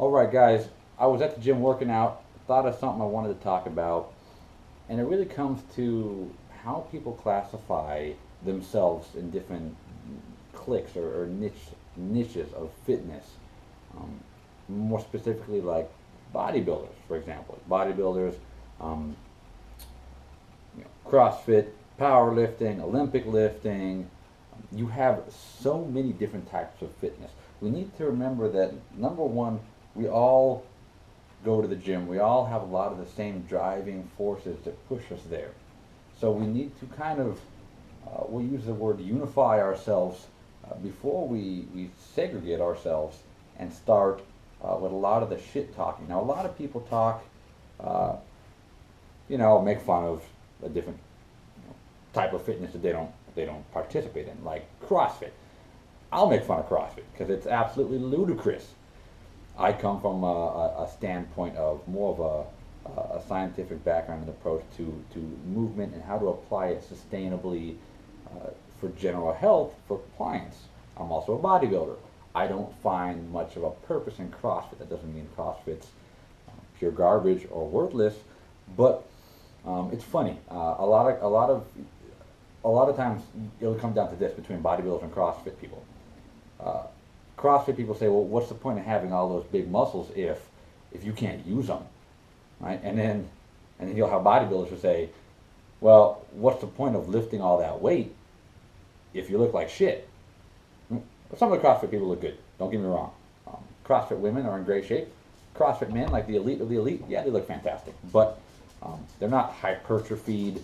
All right, guys, I was at the gym working out, thought of something I wanted to talk about, and it really comes to how people classify themselves in different cliques or niches of fitness. Um, More specifically, like bodybuilders, for example. Bodybuilders, um, CrossFit, powerlifting, Olympic lifting. You have so many different types of fitness. We need to remember that number one, we all go to the gym. We all have a lot of the same driving forces that push us there. So we need to kind of, we'll use the word unify ourselves before we segregate ourselves and start with a lot of the shit talking. Now, a lot of people talk, uh, make fun of a different type of fitness that they don't participate in, like CrossFit. I'll make fun of CrossFit because it's absolutely ludicrous. I come from a standpoint of more of a scientific background and approach to movement and how to apply it sustainably for general health for clients. I'm also a bodybuilder. I don't find much of a purpose in CrossFit. That doesn't mean CrossFit's pure garbage or worthless, but it's funny. A lot of times it'll come down to this between bodybuilders and CrossFit people. Uh, CrossFit people say, well, what's the point of having all those big muscles if you can't use them, right? And then you'll have bodybuilders who say, well, what's the point of lifting all that weight if you look like shit? Some of the CrossFit people look good. Don't get me wrong. CrossFit women are in great shape. CrossFit men, like the elite of the elite, yeah, they look fantastic, but they're not hypertrophied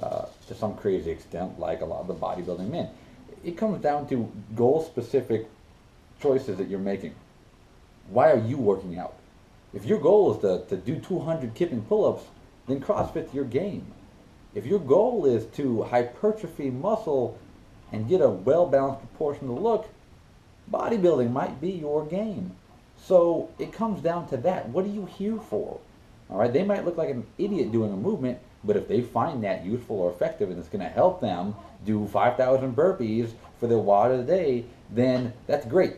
to some crazy extent like a lot of the bodybuilding men. It comes down to goal-specific choices that you're making. Why are you working out? If your goal is to do 200 kipping pull-ups, then CrossFit's your game. If your goal is to hypertrophy muscle and get a well-balanced proportional look, bodybuilding might be your game. So it comes down to that. What are you here for? All right, they might look like an idiot doing a movement, but if they find that useful or effective and it's going to help them do 5,000 burpees for their wad of the day, then that's great.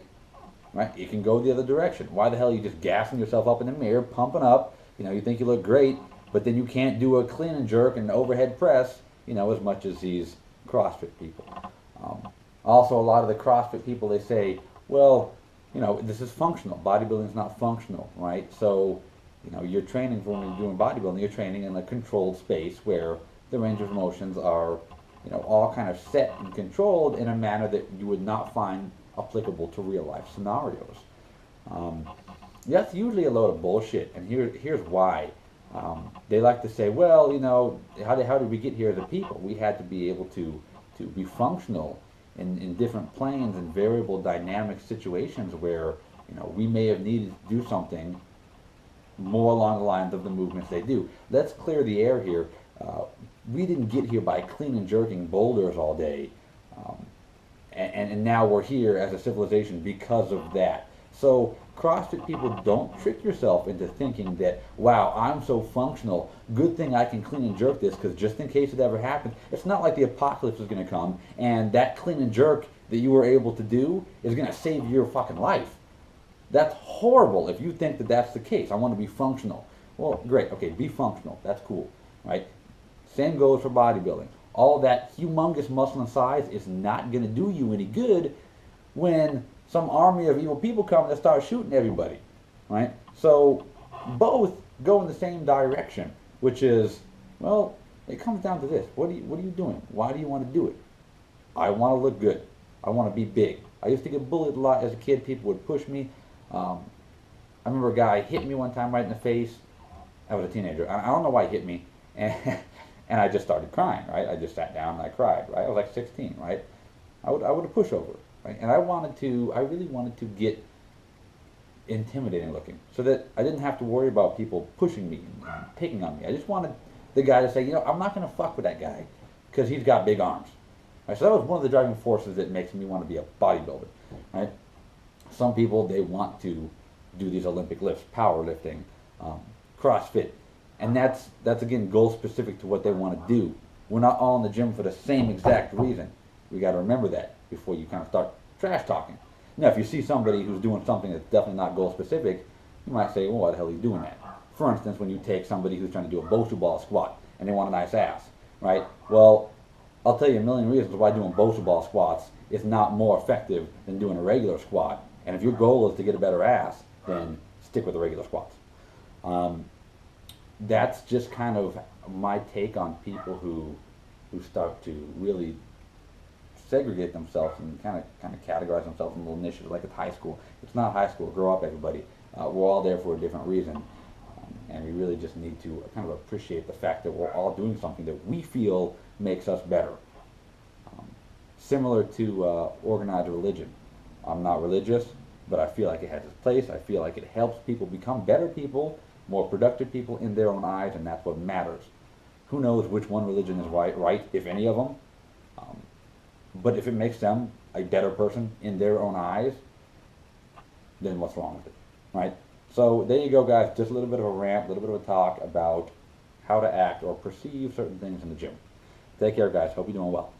Right? You can go the other direction. Why the hell are you just gassing yourself up in the mirror, pumping up? You think you look great, but then you can't do a clean and jerk and overhead press, as much as these CrossFit people. Also, a lot of the CrossFit people, they say, well, this is functional. Bodybuilding is not functional, right? So, you're training for when you're doing bodybuilding, you're training in a controlled space where the range of motions are, all kind of set and controlled in a manner that you would not find applicable to real life scenarios. That's usually a load of bullshit, and here's why. They like to say, well, how did we get here as a people? We had to be able to be functional in different planes and variable dynamic situations where we may have needed to do something more along the lines of the movements they do. Let's clear the air here. We didn't get here by clean and jerking boulders all day. And now we're here as a civilization because of that. So CrossFit people, don't trick yourself into thinking that, wow, I'm so functional, good thing I can clean and jerk this, because just in case it ever happens, it's not like the apocalypse is going to come and that clean and jerk that you were able to do is going to save your fucking life. That's horrible if you think that that's the case. I want to be functional. Well, great, okay, be functional, that's cool, right? Same goes for bodybuilding. All that humongous muscle and size is not going to do you any good when some army of evil people come and start shooting everybody, right? So both go in the same direction, which is, well, it comes down to this. What are you doing? Why do you want to do it? I want to look good. I want to be big. I used to get bullied a lot as a kid. People would push me. I remember a guy hit me one time right in the face. I was a teenager. I don't know why he hit me. And I just started crying, right? I just sat down and I cried, right? I was like 16, right? I would a pushover, right? And I really wanted to get intimidating looking so that I didn't have to worry about people pushing me and picking on me. I just wanted the guy to say, I'm not going to fuck with that guy because he's got big arms. Right? So that was one of the driving forces that makes me want to be a bodybuilder, right? Some people, they want to do these Olympic lifts, powerlifting, CrossFit. And that's again goal specific to what they want to do. We're not all in the gym for the same exact reason. We got to remember that before you kind of start trash talking. Now, if you see somebody who's doing something that's definitely not goal specific, You might say, well, why the hell are you doing that? For instance, when you take somebody who's trying to do a Bosu ball squat and they want a nice ass, right? Well, I'll tell you a million reasons why doing Bosu ball squats is not more effective than doing a regular squat. And if your goal is to get a better ass, then stick with the regular squats. That's just kind of my take on people who start to really segregate themselves and kind of categorize themselves in little niches like it's high school. It's not high school. Grow up, everybody. We're all there for a different reason, and we really just need to kind of appreciate the fact that we're all doing something that we feel makes us better. Similar to organized religion. I'm not religious, but I feel like it has its place. I feel like it helps people become better people, more productive people in their own eyes, and that's what matters. Who knows which one religion is right, if any of them. But if it makes them a better person in their own eyes, then what's wrong with it, right? So there you go, guys. Just a little bit of a rant, a little bit of a talk about how to act or perceive certain things in the gym. Take care, guys. Hope you're doing well.